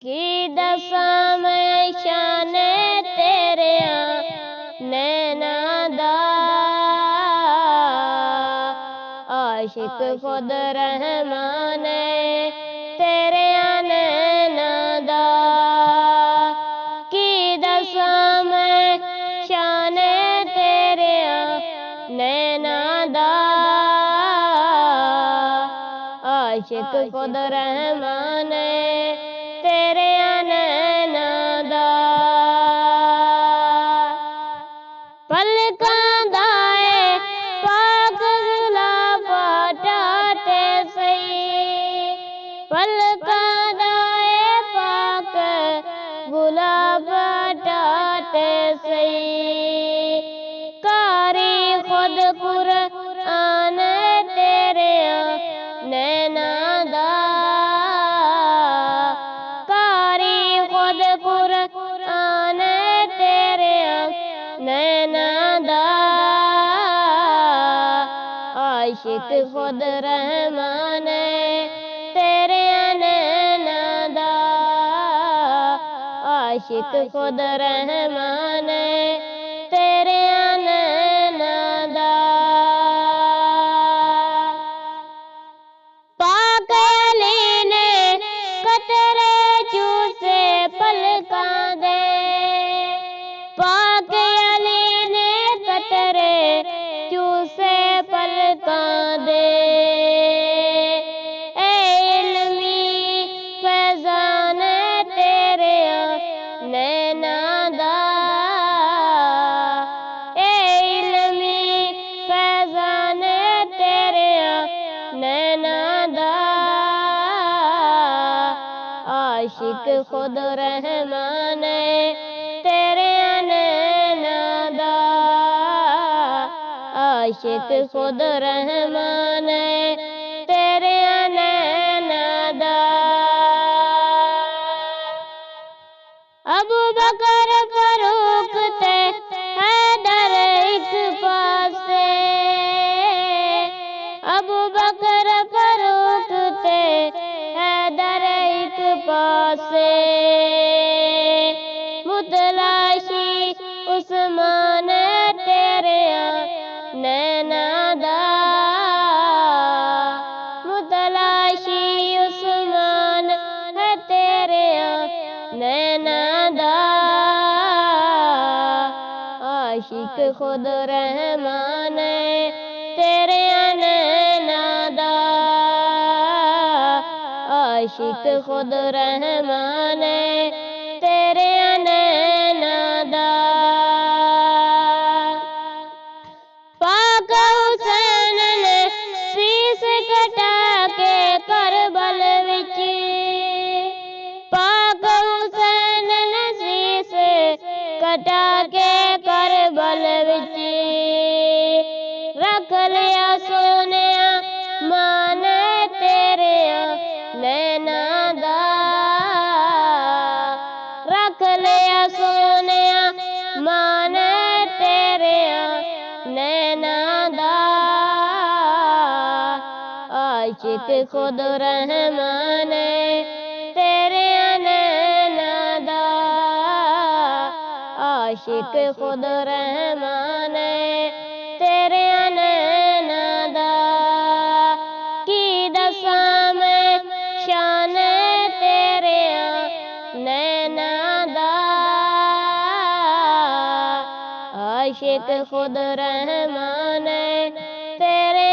की दशा में शान तेरे नैना दा, आशिक खुद रहमान तेरे नैना दा। की दशा में शान तेरे नैना दा, आशिक खुद रहमान तेरे नैना दा। पलकां दा पाक गुलाब टाटे सही, पलकां दा पाक गुलाब टाटे सही। कारी खुद कुरआन तेरे नैना दा, कारी खुद कुरआन तेरे नैना दा, आशिक खुद रहमान तेरे नैना दा, आशिक खुद रहमान तेरे नैना दा। पाक अली ने कतरे चूसे पलकां दे, पाक अली ने कतरे चूसे पलकां दे। ए इल्मी फैज़ान तेरे नैना दा, ए इल्मी फैज़ान तेरे नैना दा, आशिक खुद रहमान तेरे नैना दा, आशिक खुद रहमान तेरे नैना दा। अबू बकर फरूक ते हैदर एक पासे, अबू बकर फरूक ते हैदर एक पासे। मुतलाशी उस्मान तेरे नैना दा, मुतलाशी उस्मान है तेरे नैना दा, आशिक खुद रहमान तेरे नैना दा, आशिक खुद रहमान तेरे नैना दा। पाक हुसैन ने शीश कटा के करबल विच, पाक हुसैन ने शीश कटा के करबल विच। रख लिया सोने मान तेरे नैना दा, रख लिया सोने मान तेरे नैना दा, आशिक खुद रहमान तेरे नैना दा, आशिक खुद रहमान तेरे नैना दा। की दशा में शान तेरे नैना दा, आशिक खुद रहमान तेरे